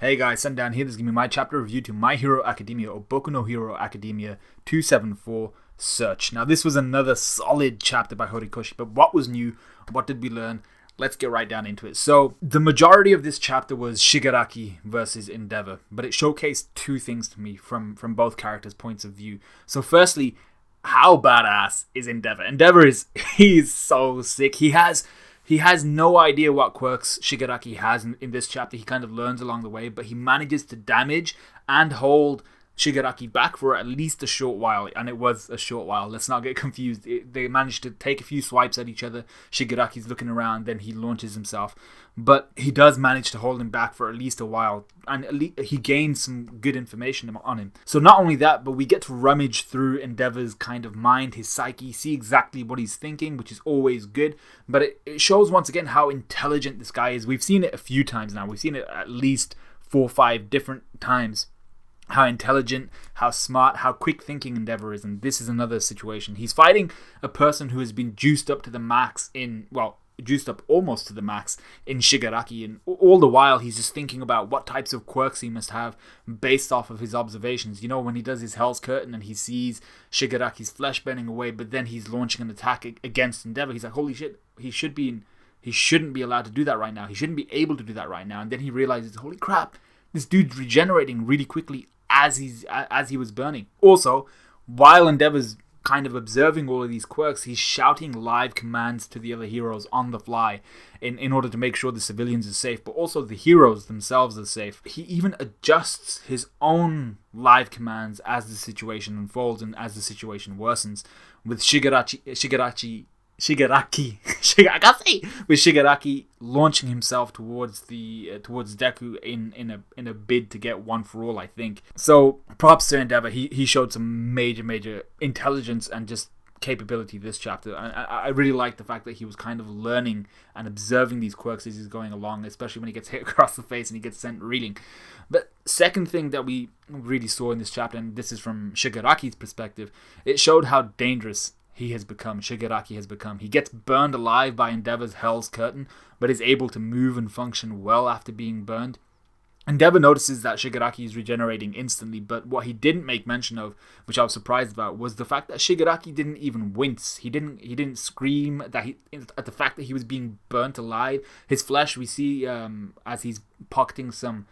Hey guys, Sundown here. This is going to be my chapter review to My Hero Academia or Boku no Hero Academia 274 Search. Now this was another solid chapter by Horikoshi, but what was new? What did we learn? Let's get right down into it. So the majority of this chapter was Shigure Aki versus Endeavor, but it showcased two things to me from both characters' points of view. So firstly, how badass is Endeavor? Endeavor he's so sick. He has no idea what quirks Shigure Aki has in this chapter. He kind of learns along the way, but he manages to damage and hold Shigure Aki back for at least a short while, and it was a short while. Let's not get confused. They managed to take a few swipes at each other. Shigure Aki's looking around, then he launches himself. But he does manage to hold him back for at least a while, and he gains some good information on him. So not only that, but we get to rummage through Endeavor's kind of mind, his psyche, see exactly what he's thinking, which is always good. But it shows once again how intelligent this guy is. We've seen it a few times now. We've seen it at least 4 or 5 different times. How intelligent, how smart, how quick thinking Endeavor is, and this is another situation. He's fighting a person who has been juiced up to the max juiced up almost to the max in Shigure Aki, and all the while he's just thinking about what types of quirks he must have based off of his observations. You know, when he does his Hell's Curtain and he sees Shigure Aki's flesh burning away, but then he's launching an attack against Endeavor, he's like, holy shit, he shouldn't be allowed to do that right now. He shouldn't be able to do that right now. And then he realizes, holy crap, this dude's regenerating really quickly as he was burning. Also, while Endeavor's kind of observing all of these quirks, he's shouting live commands to the other heroes on the fly in order to make sure the civilians are safe, but also the heroes themselves are safe. He even adjusts his own live commands as the situation unfolds and as the situation worsens, with Shigure Aki launching himself towards Deku in a bid to get one for all, I think. So props to Endeavor. He showed some major intelligence and just capability this chapter. I really like the fact that he was kind of learning and observing these quirks as he's going along, especially when he gets hit across the face and he gets sent reeling. But second thing that we really saw in this chapter, and this is from Shigure Aki's perspective, it showed how dangerous Shigure Aki has become. He gets burned alive by Endeavor's Hell's Curtain, but is able to move and function well after being burned. Endeavor notices that Shigure Aki is regenerating instantly, but what he didn't make mention of, which I was surprised about, was the fact that Shigure Aki didn't even wince. He didn't scream at the fact that he was being burnt alive. His flesh, we see as he's pocketing some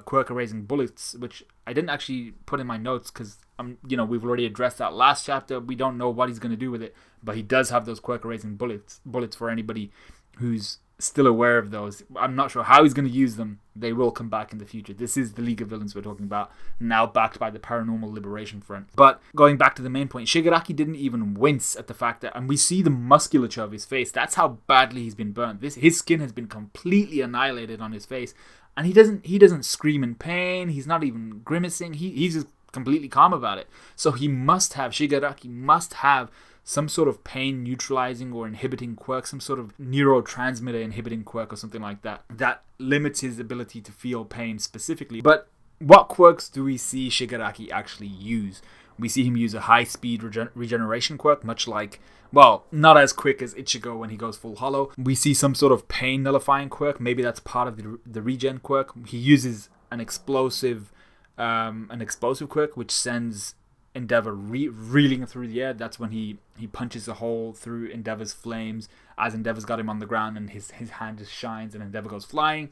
quirk erasing bullets, which I didn't actually put in my notes because we've already addressed that last chapter. We don't know what he's going to do with it, but he does have those quirk erasing bullets for anybody who's still aware of those. I'm not sure how he's going to use them. They will come back in the future. This is the League of Villains we're talking about, now backed by the Paranormal Liberation Front. But going back to the main point, Shigure Aki didn't even wince at the fact that, and we see the musculature of his face. That's how badly he's been burnt. His skin has been completely annihilated on his face, and he doesn't scream in pain. He's not even grimacing. He's just completely calm about it. So Shigure Aki must have some sort of pain neutralizing or inhibiting quirk, some sort of neurotransmitter inhibiting quirk or something like that limits his ability to feel pain specifically. But what quirks do we see Shigure Aki actually use? We see him use a high-speed regeneration quirk, much like, well, not as quick as Ichigo when he goes full hollow. We see some sort of pain nullifying quirk. Maybe that's part of the regen quirk. He uses an explosive quirk, which sends Endeavor reeling through the air. That's when he punches a hole through Endeavor's flames as Endeavor's got him on the ground, and his hand just shines and Endeavor goes flying.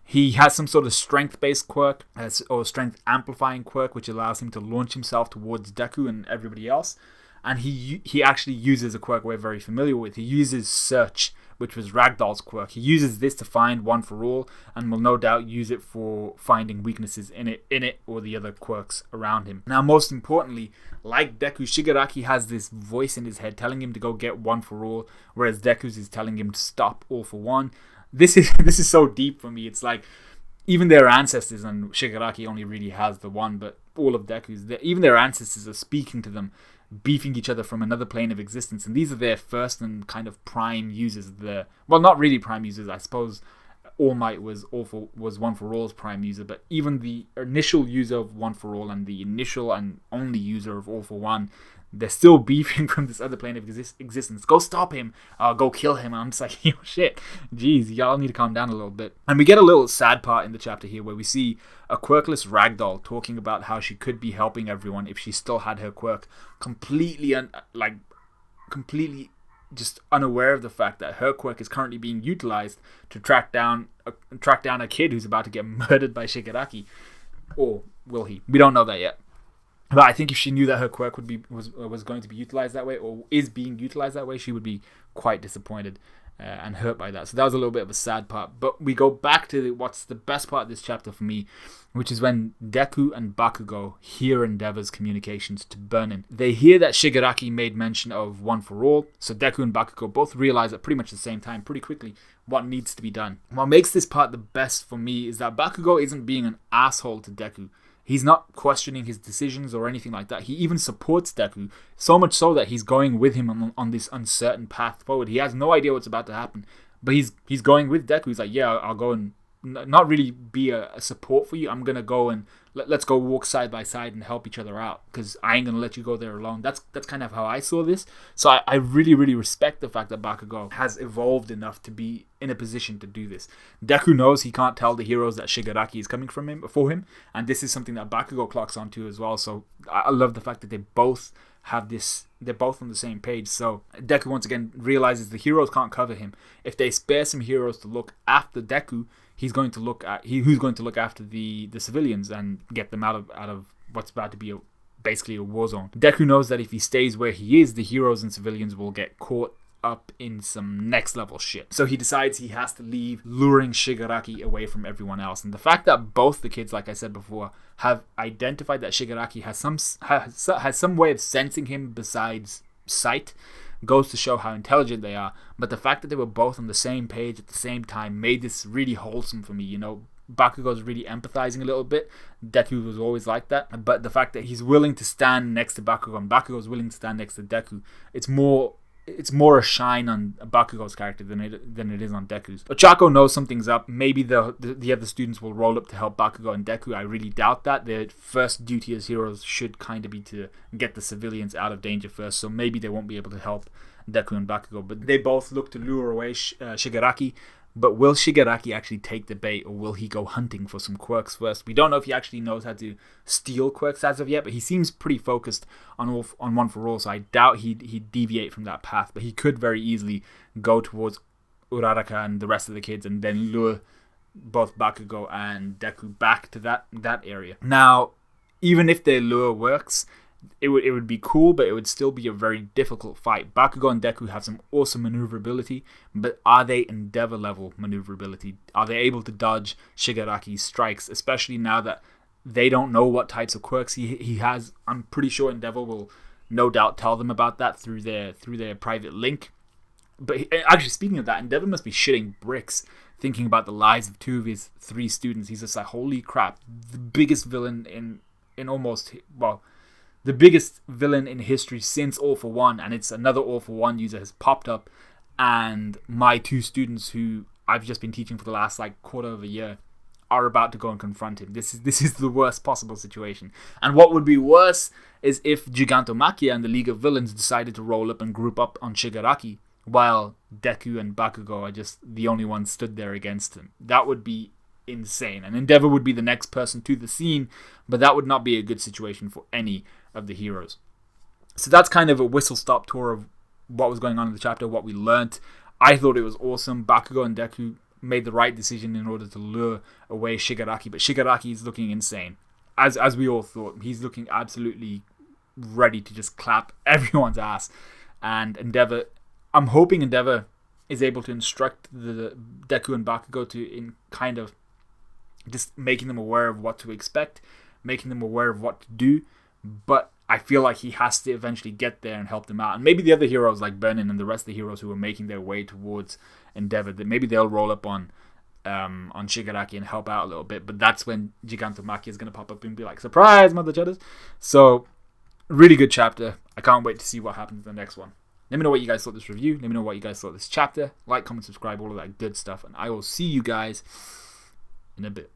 He has some sort of strength-based quirk, or strength-amplifying quirk, which allows him to launch himself towards Deku and everybody else. And he actually uses a quirk we're very familiar with. He uses Search, which was Ragdoll's quirk. He uses this to find one for all, and will no doubt use it for finding weaknesses in it or the other quirks around him. Now, most importantly, like Deku, Shigure Aki has this voice in his head telling him to go get one for all, whereas Deku's is telling him to stop all for one. This is so deep for me. It's like even their ancestors, and Shigure Aki only really has the one, but all of Deku's, even their ancestors are speaking to them, beefing each other from another plane of existence, and these are their first and kind of prime users. Well, not really prime users, I suppose. All Might was One for All's prime user, but even the initial user of One for All and the initial and only user of All for One, they're still beefing from this other plane of existence. Go stop him. Go kill him. And I'm just like, shit. Jeez, y'all need to calm down a little bit. And we get a little sad part in the chapter here where we see a quirkless ragdoll talking about how she could be helping everyone if she still had her quirk. Completely just unaware of the fact that her quirk is currently being utilized to track down a kid who's about to get murdered by Shigure Aki. Or will he? We don't know that yet. But I think if she knew that her quirk was going to be utilized that way, or is being utilized that way, she would be quite disappointed and hurt by that. So that was a little bit of a sad part. But we go back to what's the best part of this chapter for me, which is when Deku and Bakugo hear Endeavor's communications to Burnin. They hear that Shigure Aki made mention of One for All, so Deku and Bakugo both realize at pretty much the same time, pretty quickly, what needs to be done. What makes this part the best for me is that Bakugo isn't being an asshole to Deku. He's not questioning his decisions or anything like that. He even supports Deku, so much so that he's going with him on this uncertain path forward. He has no idea what's about to happen, but he's going with Deku. He's like, yeah, I'll go and not really be a support for you. I'm going to go and let's go walk side by side and help each other out, because I ain't going to let you go there alone. That's kind of how I saw this. So I really, really respect the fact that Bakugo has evolved enough to be in a position to do this. Deku knows he can't tell the heroes that Shigure Aki is coming for him, and this is something that Bakugo clocks onto as well. So I love the fact that they both have this. They're both on the same page. So Deku once again realizes the heroes can't cover him. If they spare some heroes to look after Deku, who's going to look after the civilians and get them out of what's about to be basically a war zone. Deku knows that if he stays where he is, the heroes and civilians will get caught up in some next level shit. So he decides he has to leave, luring Shigure Aki away from everyone else. And the fact that both the kids, like I said before, have identified that Shigure Aki has some way of sensing him besides sight goes to show how intelligent they are. But the fact that they were both on the same page at the same time made this really wholesome for me. Bakugo's really empathizing a little bit. Deku was always like that. But the fact that he's willing to stand next to Bakugo and Bakugo's willing to stand next to Deku, it's more a shine on Bakugo's character than it is on Deku's. Ochako knows something's up. Maybe the other students will roll up to help Bakugo and Deku. I really doubt that. Their first duty as heroes should kind of be to get the civilians out of danger first, so maybe they won't be able to help Deku and Bakugo. But they both look to lure away Shigure Aki. But will Shigure Aki actually take the bait, or will he go hunting for some quirks first? We don't know if he actually knows how to steal quirks as of yet, but he seems pretty focused on One for All, so I doubt he'd deviate from that path. But he could very easily go towards Uraraka and the rest of the kids and then lure both Bakugo and Deku back to that area. Now, even if their lure works, it would be cool, but it would still be a very difficult fight. Bakugo and Deku have some awesome maneuverability, but are they Endeavor level maneuverability? Are they able to dodge Shigure Aki's strikes, especially now that they don't know what types of quirks he has? I'm pretty sure Endeavor will no doubt tell them about that through their private link. But actually, speaking of that, Endeavor must be shitting bricks thinking about the lives of 2 of his 3 students. He's just like, holy crap, the biggest villain in almost, well, the biggest villain in history since All for One, and it's another All for One user has popped up, and my 2 students who I've just been teaching for the last quarter of a year are about to go and confront him. This is the worst possible situation. And what would be worse is if Gigantomachia and the League of Villains decided to roll up and group up on Shigure Aki, while Deku and Bakugo are just the only ones stood there against him. That would be insane. And Endeavor would be the next person to the scene, but that would not be a good situation for any of the heroes. So that's kind of a whistle-stop tour of what was going on in the chapter, what we learnt. I thought it was awesome. Bakugo and Deku made the right decision in order to lure away Shigure Aki, but Shigure Aki is looking insane. As we all thought, he's looking absolutely ready to just clap everyone's ass. And Endeavor, I'm hoping Endeavor is able to instruct the Deku and Bakugo in kind of just making them aware of what to expect, making them aware of what to do. But I feel like he has to eventually get there and help them out. And maybe the other heroes like Burnin and the rest of the heroes who are making their way towards Endeavor, that maybe they'll roll up on Shigure Aki and help out a little bit. But that's when Gigantomachia is going to pop up and be like, surprise, mother chudders. So, really good chapter. I can't wait to see what happens in the next one. Let me know what you guys thought of this review. Let me know what you guys thought of this chapter. Like, comment, subscribe, all of that good stuff. And I will see you guys in a bit.